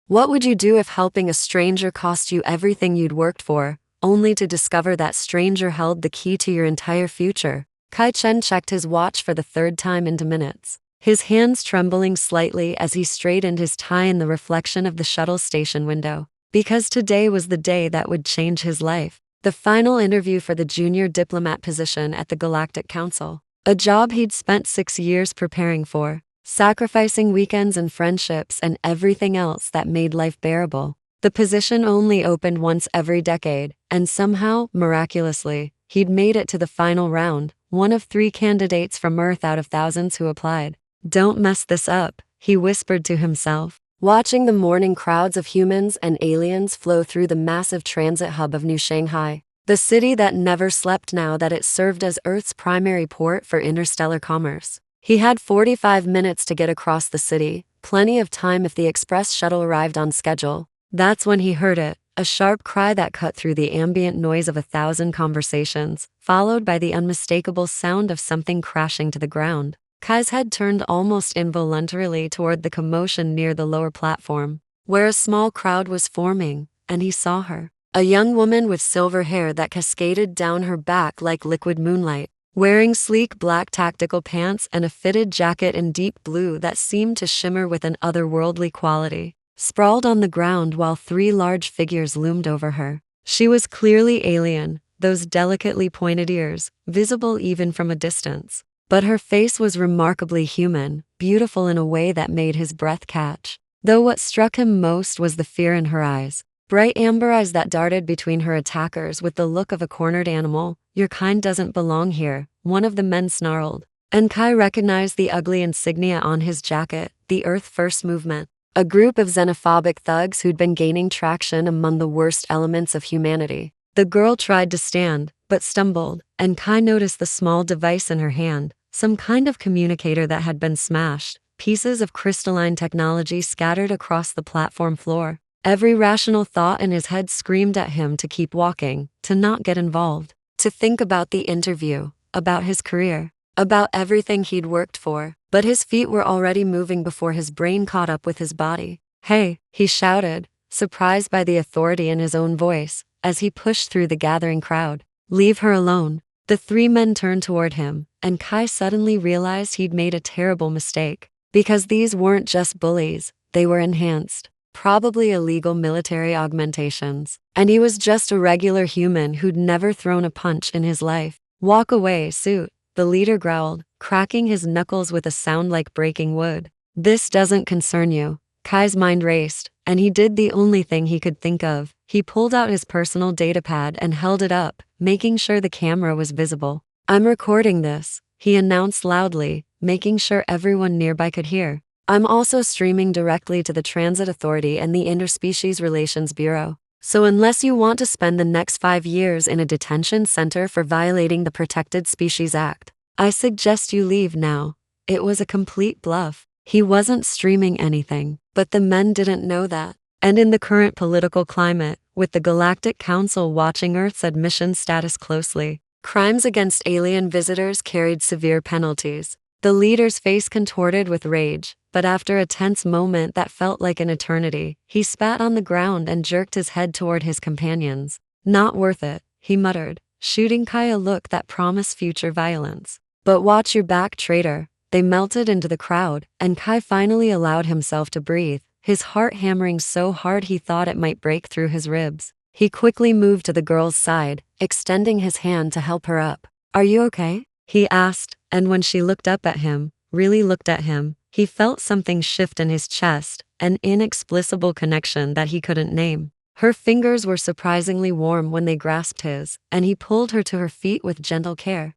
What would you do if helping a stranger cost you everything you'd worked for, only to discover that stranger held the key to your entire future? Kai Chen checked his watch for the third time into minutes, his hands trembling slightly as he straightened his tie in the reflection of the shuttle station window. Because today was the day that would change his life. The final interview for the junior diplomat position at the Galactic Council. A job he'd spent 6 years preparing for, sacrificing weekends and friendships and everything else that made life bearable. The position only opened once every decade, and somehow, miraculously, he'd made it to the final round, one of 3 candidates from Earth out of thousands who applied. "Don't mess this up," he whispered to himself, watching the morning crowds of humans and aliens flow through the massive transit hub of New Shanghai, the city that never slept now that it served as Earth's primary port for interstellar commerce. He had 45 minutes to get across the city, plenty of time if the express shuttle arrived on schedule. That's when he heard it, a sharp cry that cut through the ambient noise of 1,000 conversations, followed by the unmistakable sound of something crashing to the ground. Kai's head turned almost involuntarily toward the commotion near the lower platform, where a small crowd was forming, and he saw her. A young woman with silver hair that cascaded down her back like liquid moonlight, wearing sleek black tactical pants and a fitted jacket in deep blue that seemed to shimmer with an otherworldly quality, sprawled on the ground while 3 large figures loomed over her. She was clearly alien, those delicately pointed ears, visible even from a distance. But her face was remarkably human, beautiful in a way that made his breath catch. Though what struck him most was the fear in her eyes. Bright amber eyes that darted between her attackers with the look of a cornered animal. "Your kind doesn't belong here," one of the men snarled. And Kai recognized the ugly insignia on his jacket, the Earth First movement. A group of xenophobic thugs who'd been gaining traction among the worst elements of humanity. The girl tried to stand, but stumbled, and Kai noticed the small device in her hand, some kind of communicator that had been smashed, pieces of crystalline technology scattered across the platform floor. Every rational thought in his head screamed at him to keep walking, to not get involved, to think about the interview, about his career, about everything he'd worked for. But his feet were already moving before his brain caught up with his body. "Hey," he shouted, surprised by the authority in his own voice, as he pushed through the gathering crowd. "Leave her alone." The 3 men turned toward him, and Kai suddenly realized he'd made a terrible mistake. Because these weren't just bullies, they were enhanced, probably illegal military augmentations. And he was just a regular human who'd never thrown a punch in his life. "Walk away, suit," the leader growled, cracking his knuckles with a sound like breaking wood. "This doesn't concern you." Kai's mind raced, and he did the only thing he could think of. He pulled out his personal datapad and held it up, making sure the camera was visible. "I'm recording this," he announced loudly, making sure everyone nearby could hear. "I'm also streaming directly to the Transit Authority and the Interspecies Relations Bureau. So unless you want to spend the next 5 years in a detention center for violating the Protected Species Act, I suggest you leave now." It was a complete bluff. He wasn't streaming anything, but the men didn't know that. And in the current political climate, with the Galactic Council watching Earth's admission status closely, crimes against alien visitors carried severe penalties. The leader's face contorted with rage, but after a tense moment that felt like an eternity, he spat on the ground and jerked his head toward his companions. "Not worth it," he muttered, shooting Kai a look that promised future violence. "But watch your back, traitor." They melted into the crowd, and Kai finally allowed himself to breathe, his heart hammering so hard he thought it might break through his ribs. He quickly moved to the girl's side, extending his hand to help her up. "Are you okay?" he asked, and when she looked up at him, really looked at him, he felt something shift in his chest, an inexplicable connection that he couldn't name. Her fingers were surprisingly warm when they grasped his, and he pulled her to her feet with gentle care.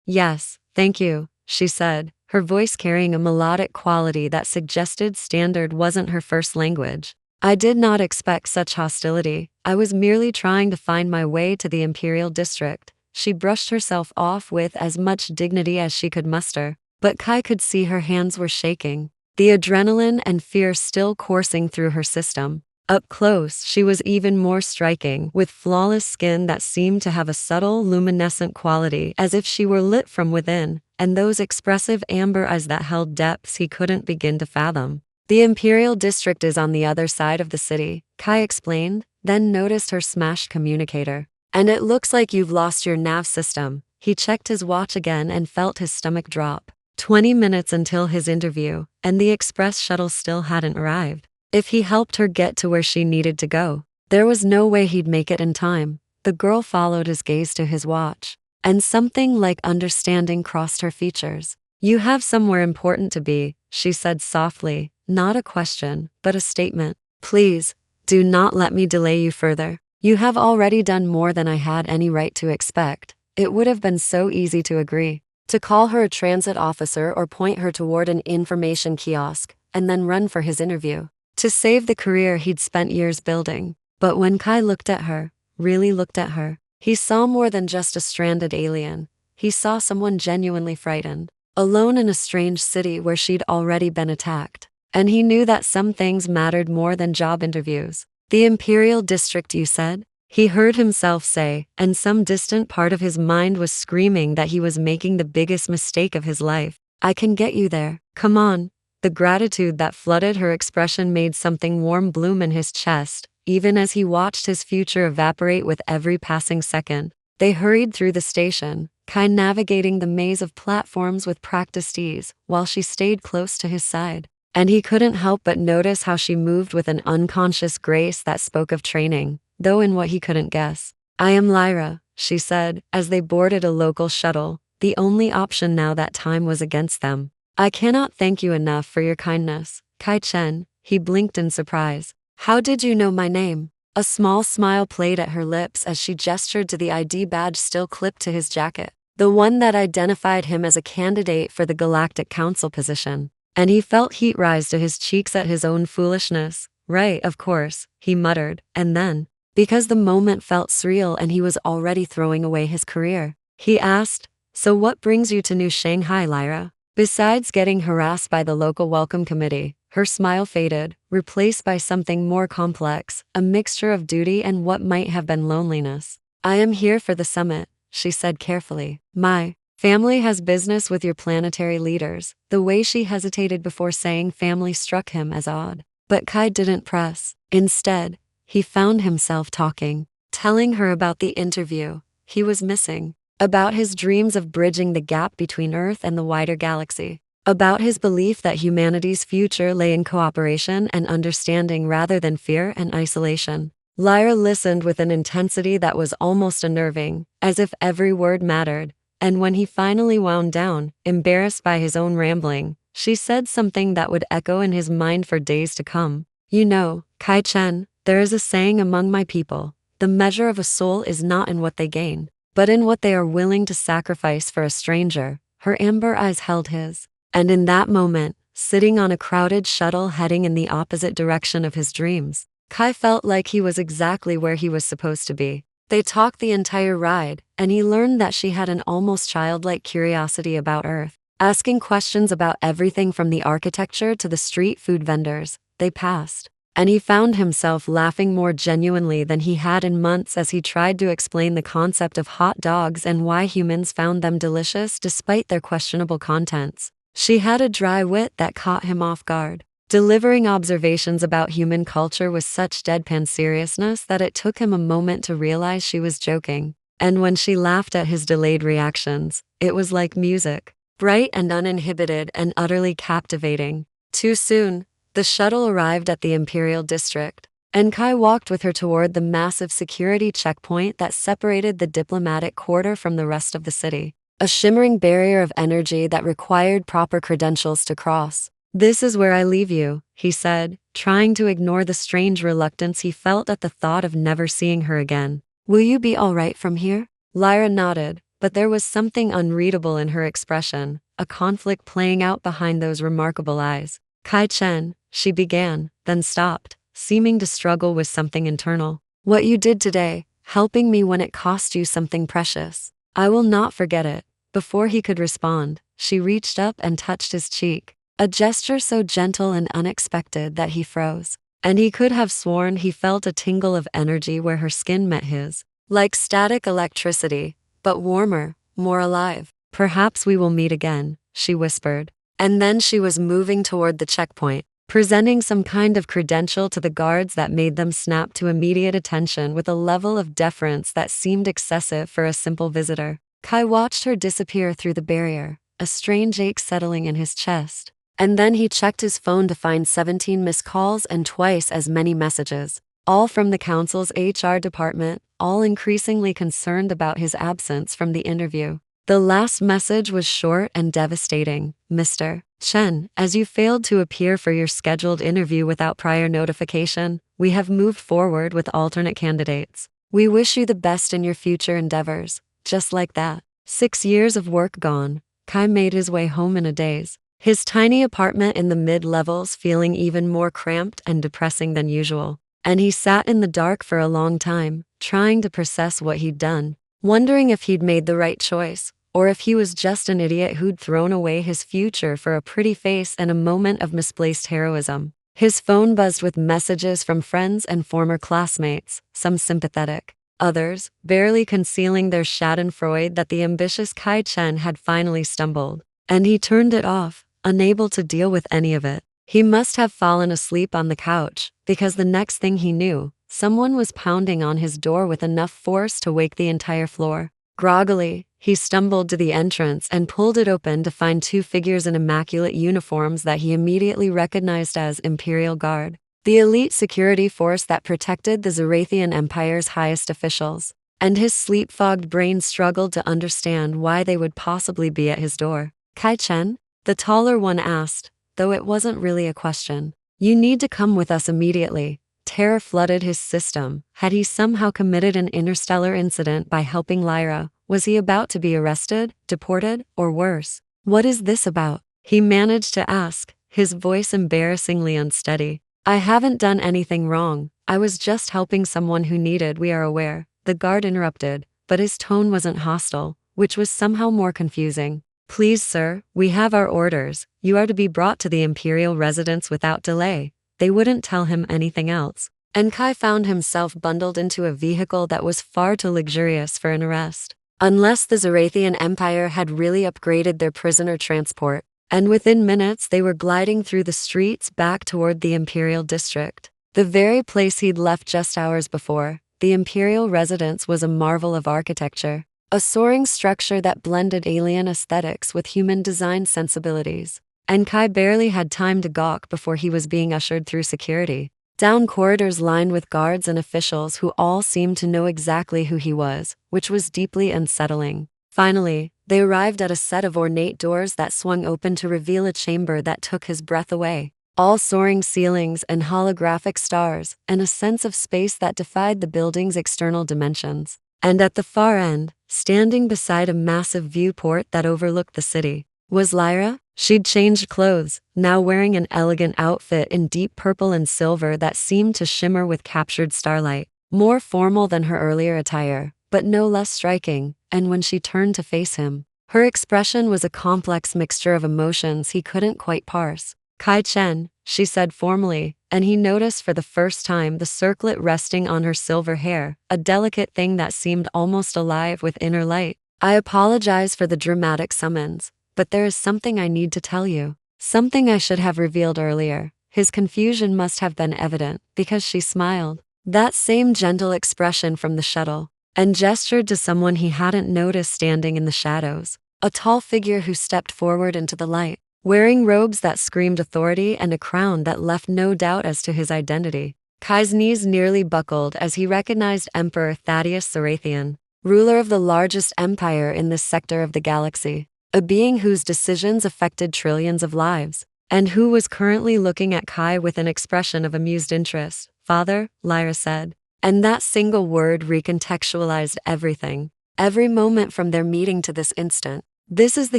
Yes, thank you," she said, her voice carrying a melodic quality that suggested standard wasn't her first language. "I did not expect such hostility. I was merely trying to find my way to the Imperial District." She brushed herself off with as much dignity as she could muster, but Kai could see her hands were shaking, the adrenaline and fear still coursing through her system. Up close, she was even more striking, with flawless skin that seemed to have a subtle luminescent quality as if she were lit from within, and those expressive amber eyes that held depths he couldn't begin to fathom. The Imperial District is on the other side of the city, Kai explained, then noticed her smashed communicator. And it looks like you've lost your nav system. He checked his watch again and felt his stomach drop. 20 minutes until his interview, and the express shuttle still hadn't arrived. If he helped her get to where she needed to go, there was no way he'd make it in time. The girl followed his gaze to his watch, and something like understanding crossed her features. You have somewhere important to be, she said softly, not a question, but a statement. Please, do not let me delay you further. You have already done more than I had any right to expect. It would have been so easy to agree. To call her a transit officer or point her toward an information kiosk, and then run for his interview. To save the career he'd spent years building. But when Kai looked at her, really looked at her, he saw more than just a stranded alien. He saw someone genuinely frightened, alone in a strange city where she'd already been attacked. And he knew that some things mattered more than job interviews. The Imperial District, you said? He heard himself say, and some distant part of his mind was screaming that he was making the biggest mistake of his life. I can get you there. Come on. The gratitude that flooded her expression made something warm bloom in his chest, even as he watched his future evaporate with every passing second. They hurried through the station, Kai navigating the maze of platforms with practiced ease, while she stayed close to his side. And he couldn't help but notice how she moved with an unconscious grace that spoke of training, though in what he couldn't guess. I am Lyra, she said, as they boarded a local shuttle, the only option now that time was against them. I cannot thank you enough for your kindness, Kai Chen. He blinked in surprise. How did you know my name? A small smile played at her lips as she gestured to the ID badge still clipped to his jacket, the one that identified him as a candidate for the Galactic Council position. And he felt heat rise to his cheeks at his own foolishness. Right, of course, he muttered, and then, because the moment felt surreal and he was already throwing away his career, he asked, so what brings you to New Shanghai, Lyra? Besides getting harassed by the local welcome committee, her smile faded, replaced by something more complex, a mixture of duty and what might have been loneliness. I am here for the summit, she said carefully. My family has business with your planetary leaders. The way she hesitated before saying family struck him as odd. But Kai didn't press. Instead, he found himself talking, telling her about the interview he was missing, about his dreams of bridging the gap between Earth and the wider galaxy, about his belief that humanity's future lay in cooperation and understanding rather than fear and isolation. Lyra listened with an intensity that was almost unnerving, as if every word mattered. And when he finally wound down, embarrassed by his own rambling, she said something that would echo in his mind for days to come. You know, Kai Chen, there is a saying among my people, the measure of a soul is not in what they gain, but in what they are willing to sacrifice for a stranger. Her amber eyes held his. And in that moment, sitting on a crowded shuttle heading in the opposite direction of his dreams, Kai felt like he was exactly where he was supposed to be. They talked the entire ride, and he learned that she had an almost childlike curiosity about Earth, asking questions about everything from the architecture to the street food vendors. They passed, and he found himself laughing more genuinely than he had in months as he tried to explain the concept of hot dogs and why humans found them delicious despite their questionable contents. She had a dry wit that caught him off guard, delivering observations about human culture with such deadpan seriousness that it took him a moment to realize she was joking. And when she laughed at his delayed reactions, it was like music, bright and uninhibited and utterly captivating. Too soon, the shuttle arrived at the Imperial District, and Kai walked with her toward the massive security checkpoint that separated the diplomatic quarter from the rest of the city, a shimmering barrier of energy that required proper credentials to cross. This is where I leave you, he said, trying to ignore the strange reluctance he felt at the thought of never seeing her again. Will you be all right from here? Lyra nodded, but there was something unreadable in her expression, a conflict playing out behind those remarkable eyes. Kai Chen, she began, then stopped, seeming to struggle with something internal. What you did today, helping me when it cost you something precious. I will not forget it. Before he could respond, she reached up and touched his cheek, a gesture so gentle and unexpected that he froze. And he could have sworn he felt a tingle of energy where her skin met his, like static electricity, but warmer, more alive. Perhaps we will meet again, she whispered. And then she was moving toward the checkpoint, presenting some kind of credential to the guards that made them snap to immediate attention with a level of deference that seemed excessive for a simple visitor. Kai watched her disappear through the barrier, a strange ache settling in his chest. And then he checked his phone to find 17 missed calls and twice as many messages, all from the council's HR department, all increasingly concerned about his absence from the interview. The last message was short and devastating. Mr. Chen, as you failed to appear for your scheduled interview without prior notification, we have moved forward with alternate candidates. We wish you the best in your future endeavors. Just like that. 6 years of work gone, Kai made his way home in a daze. His tiny apartment in the mid-levels feeling even more cramped and depressing than usual. And he sat in the dark for a long time, trying to process what he'd done, wondering if he'd made the right choice, or if he was just an idiot who'd thrown away his future for a pretty face and a moment of misplaced heroism. His phone buzzed with messages from friends and former classmates, some sympathetic, others barely concealing their schadenfreude that the ambitious Kai Chen had finally stumbled. And he turned it off, unable to deal with any of it. He must have fallen asleep on the couch, because the next thing he knew, someone was pounding on his door with enough force to wake the entire floor. Groggily, he stumbled to the entrance and pulled it open to find 2 figures in immaculate uniforms that he immediately recognized as Imperial Guard, the elite security force that protected the Zarathian Empire's highest officials. And his sleep-fogged brain struggled to understand why they would possibly be at his door. Kai Chen? The taller one asked, though it wasn't really a question. You need to come with us immediately. Terror flooded his system. Had he somehow committed an interstellar incident by helping Lyra? Was he about to be arrested, deported, or worse? What is this about? He managed to ask, his voice embarrassingly unsteady. I haven't done anything wrong. I was just helping someone who needed, we are aware. The guard interrupted, but his tone wasn't hostile, which was somehow more confusing. Please, sir, we have our orders. You are to be brought to the Imperial residence without delay. They wouldn't tell him anything else. And Kai found himself bundled into a vehicle that was far too luxurious for an arrest. Unless the Zarathian Empire had really upgraded their prisoner transport, and within minutes they were gliding through the streets back toward the Imperial district. The very place he'd left just hours before. The Imperial residence was a marvel of architecture. A soaring structure that blended alien aesthetics with human design sensibilities. And Kai barely had time to gawk before he was being ushered through security, down corridors lined with guards and officials who all seemed to know exactly who he was, which was deeply unsettling. Finally, they arrived at a set of ornate doors that swung open to reveal a chamber that took his breath away. All soaring ceilings and holographic stars, and a sense of space that defied the building's external dimensions. And at the far end, standing beside a massive viewport that overlooked the city, was Lyra. She'd changed clothes, now wearing an elegant outfit in deep purple and silver that seemed to shimmer with captured starlight. More formal than her earlier attire, but no less striking, and when she turned to face him, her expression was a complex mixture of emotions he couldn't quite parse. Kai Chen, she said formally, and he noticed for the first time the circlet resting on her silver hair, a delicate thing that seemed almost alive with inner light. I apologize for the dramatic summons, but there is something I need to tell you. Something I should have revealed earlier. His confusion must have been evident, because she smiled. That same gentle expression from the shuttle, and gestured to someone he hadn't noticed standing in the shadows. A tall figure who stepped forward into the light, wearing robes that screamed authority and a crown that left no doubt as to his identity. Kai's knees nearly buckled as he recognized Emperor Thaddeus Zarathian, ruler of the largest empire in this sector of the galaxy, a being whose decisions affected trillions of lives, and who was currently looking at Kai with an expression of amused interest. Father, Lyra said, and that single word recontextualized everything. Every moment from their meeting to this instant. This is the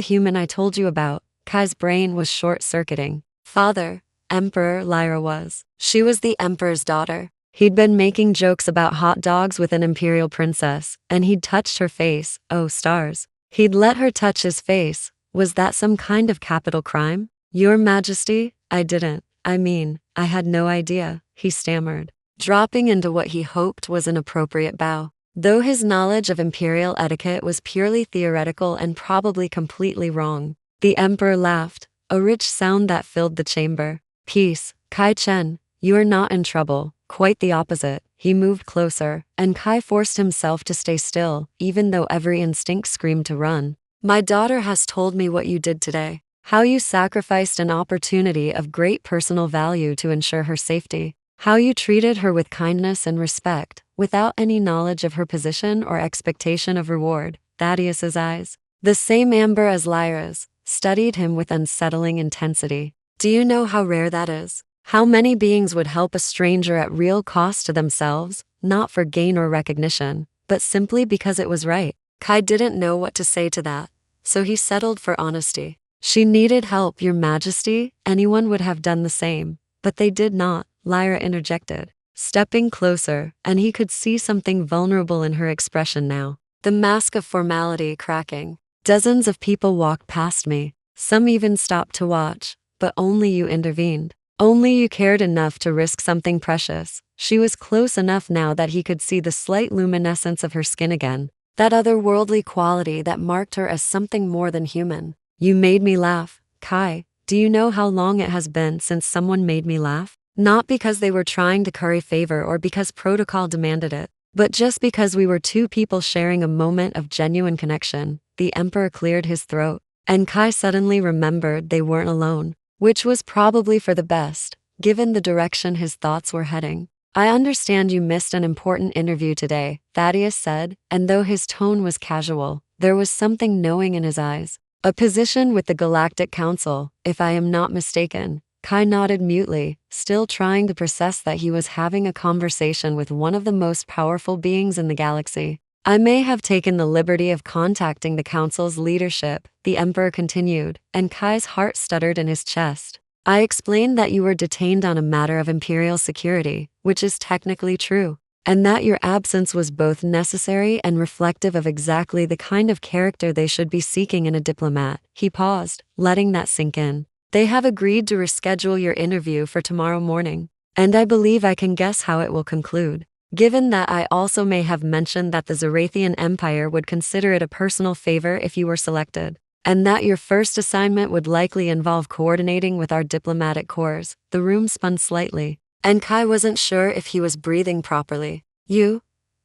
human I told you about. Kai's brain was short-circuiting. Father, Emperor Lyra was. She was the Emperor's daughter. He'd been making jokes about hot dogs with an imperial princess, and he'd touched her face. Oh, stars. He'd let her touch his face. Was that some kind of capital crime? Your Majesty, I didn't. I had no idea, he stammered, dropping into what he hoped was an appropriate bow. Though his knowledge of imperial etiquette was purely theoretical and probably completely wrong. The Emperor laughed, a rich sound that filled the chamber. Peace, Kai Chen, you are not in trouble. Quite the opposite. He moved closer, and Kai forced himself to stay still, even though every instinct screamed to run. My daughter has told me what you did today. How you sacrificed an opportunity of great personal value to ensure her safety. How you treated her with kindness and respect, without any knowledge of her position or expectation of reward. Thaddeus's eyes, the same amber as Lyra's, studied him with unsettling intensity. Do you know how rare that is? How many beings would help a stranger at real cost to themselves, not for gain or recognition, but simply because it was right? Kai didn't know what to say to that, so he settled for honesty. She needed help, Your Majesty. Anyone would have done the same, but they did not, Lyra interjected, stepping closer, and he could see something vulnerable in her expression now. The mask of formality cracking. Dozens of people walked past me. Some even stopped to watch, but only you intervened. Only you cared enough to risk something precious. She was close enough now that he could see the slight luminescence of her skin again, that otherworldly quality that marked her as something more than human. You made me laugh, Kai. Do you know how long it has been since someone made me laugh? Not because they were trying to curry favor or because protocol demanded it, but just because we were two people sharing a moment of genuine connection. The Emperor cleared his throat, and Kai suddenly remembered they weren't alone, which was probably for the best, given the direction his thoughts were heading. I understand you missed an important interview today, Thaddeus said, and though his tone was casual, there was something knowing in his eyes. A position with the Galactic Council, if I am not mistaken. Kai nodded mutely, still trying to process that he was having a conversation with one of the most powerful beings in the galaxy. I may have taken the liberty of contacting the Council's leadership, the Emperor continued, and Kai's heart stuttered in his chest. I explained that you were detained on a matter of Imperial security, which is technically true, and that your absence was both necessary and reflective of exactly the kind of character they should be seeking in a diplomat. He paused, letting that sink in. They have agreed to reschedule your interview for tomorrow morning, and I believe I can guess how it will conclude. Given that I also may have mentioned that the Zarathian Empire would consider it a personal favor if you were selected, and that your first assignment would likely involve coordinating with our diplomatic corps. The room spun slightly, and Kai wasn't sure if he was breathing properly. You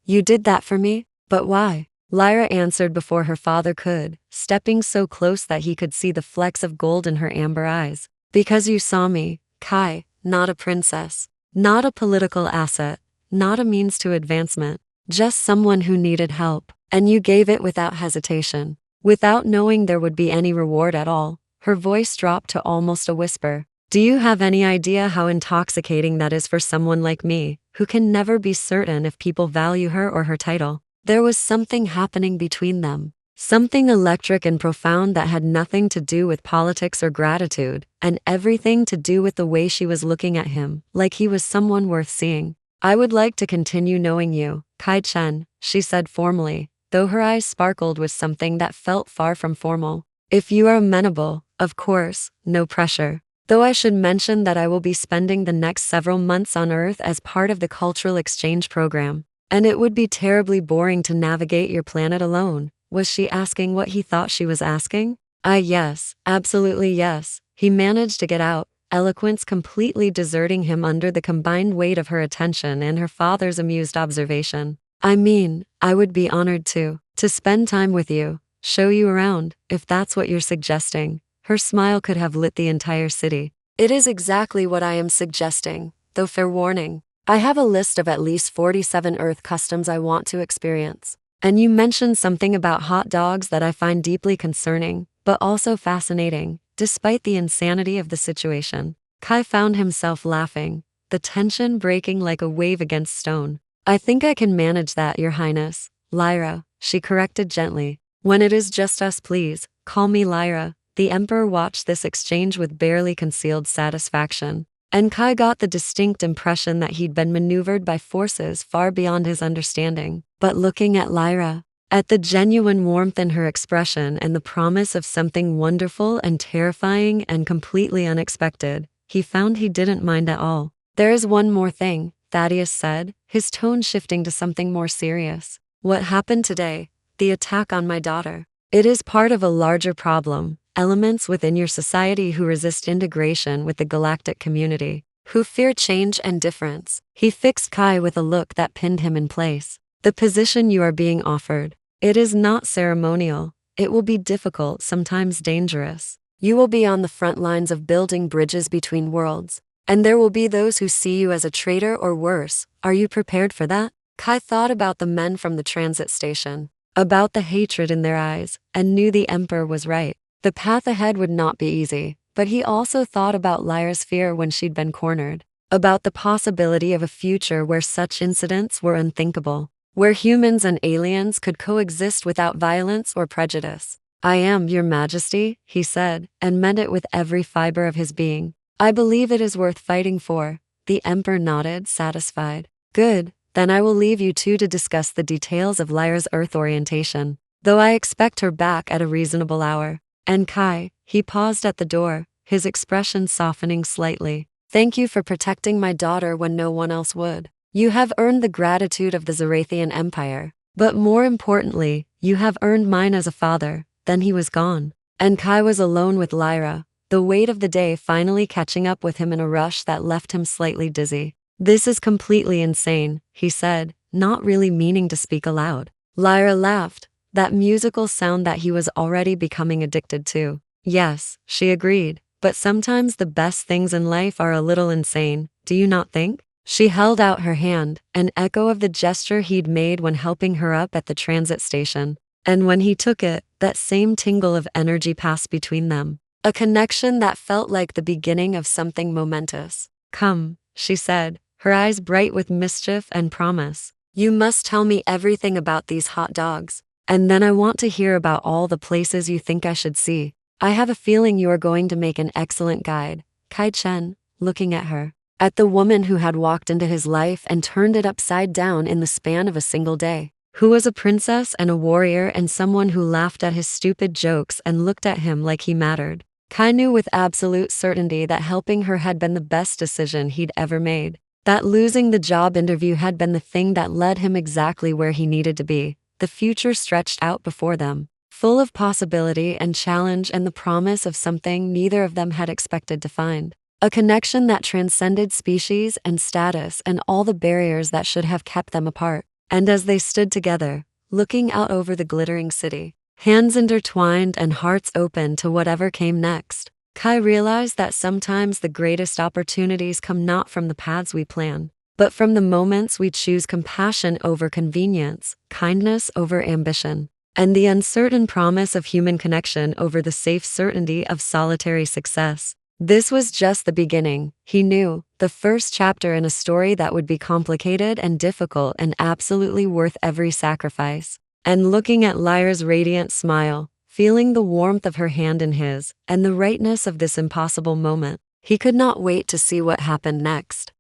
did that for me? But why? Lyra answered before her father could, stepping so close that he could see the flecks of gold in her amber eyes. Because you saw me, Kai, not a princess, not a political asset, not a means to advancement, just someone who needed help, and you gave it without hesitation, without knowing there would be any reward at all. Her voice dropped to almost a whisper. Do you have any idea how intoxicating that is for someone like me, who can never be certain if people value her or her title? There was something happening between them, something electric and profound that had nothing to do with politics or gratitude, and everything to do with the way she was looking at him, like he was someone worth seeing. I would like to continue knowing you, Kai Chen, she said formally, though her eyes sparkled with something that felt far from formal. If you are amenable, of course, no pressure. Though I should mention that I will be spending the next several months on Earth as part of the cultural exchange program, and it would be terribly boring to navigate your planet alone. Was she asking what he thought she was asking? Yes, absolutely yes. He managed to get out, eloquence completely deserting him under the combined weight of her attention and her father's amused observation. I mean, I would be honored to spend time with you, show you around, if that's what you're suggesting. Her smile could have lit the entire city. It is exactly what I am suggesting, though fair warning. I have a list of at least 47 Earth customs I want to experience. And you mentioned something about hot dogs that I find deeply concerning, but also fascinating, despite the insanity of the situation. Kai found himself laughing, the tension breaking like a wave against stone. I think I can manage that, Your Highness. Lyra, she corrected gently. When it is just us, please, call me Lyra. The Emperor watched this exchange with barely concealed satisfaction, and Kai got the distinct impression that he'd been maneuvered by forces far beyond his understanding. But looking at Lyra, at the genuine warmth in her expression and the promise of something wonderful and terrifying and completely unexpected, he found he didn't mind at all. There is one more thing, Thaddeus said, his tone shifting to something more serious. What happened today, the attack on my daughter, it is part of a larger problem. Elements within your society who resist integration with the galactic community. who fear change and difference. He fixed Kai with a look that pinned him in place. The position you are being offered, it is not ceremonial. It will be difficult, sometimes dangerous. You will be on the front lines of building bridges between worlds. And there will be those who see you as a traitor or worse. Are you prepared for that? Kai thought about the men from the transit station, about the hatred in their eyes, and knew the Emperor was right. The path ahead would not be easy, but he also thought about Lyra's fear when she'd been cornered, about the possibility of a future where such incidents were unthinkable, where humans and aliens could coexist without violence or prejudice. I am, Your Majesty, he said, and meant it with every fiber of his being. I believe it is worth fighting for. The Emperor nodded, satisfied. Good, then I will leave you two to discuss the details of Lyra's Earth orientation, though I expect her back at a reasonable hour. And Kai, he paused at the door, his expression softening slightly. Thank you for protecting my daughter when no one else would. You have earned the gratitude of the Zarathian Empire, but more importantly, you have earned mine as a father. Then he was gone, and Kai was alone with Lyra, the weight of the day finally catching up with him in a rush that left him slightly dizzy. This is completely insane, he said, not really meaning to speak aloud. Lyra laughed, that musical sound that he was already becoming addicted to. Yes, she agreed, but sometimes the best things in life are a little insane, do you not think? She held out her hand, an echo of the gesture he'd made when helping her up at the transit station. And when he took it, that same tingle of energy passed between them. A connection that felt like the beginning of something momentous. Come, she said, her eyes bright with mischief and promise. You must tell me everything about these hot dogs. And then I want to hear about all the places you think I should see. I have a feeling you are going to make an excellent guide. Kai Chen, looking at her. At the woman who had walked into his life and turned it upside down in the span of a single day. Who was a princess and a warrior and someone who laughed at his stupid jokes and looked at him like he mattered. Kai knew with absolute certainty that helping her had been the best decision he'd ever made. That losing the job interview had been the thing that led him exactly where he needed to be. The future stretched out before them, full of possibility and challenge and the promise of something neither of them had expected to find. A connection that transcended species and status and all the barriers that should have kept them apart. And as they stood together, looking out over the glittering city, hands intertwined and hearts open to whatever came next, Kai realized that sometimes the greatest opportunities come not from the paths we plan, but from the moments we choose compassion over convenience, kindness over ambition, and the uncertain promise of human connection over the safe certainty of solitary success. This was just the beginning, he knew, the first chapter in a story that would be complicated and difficult and absolutely worth every sacrifice. And looking at Lyra's radiant smile, feeling the warmth of her hand in his, and the rightness of this impossible moment, he could not wait to see what happened next.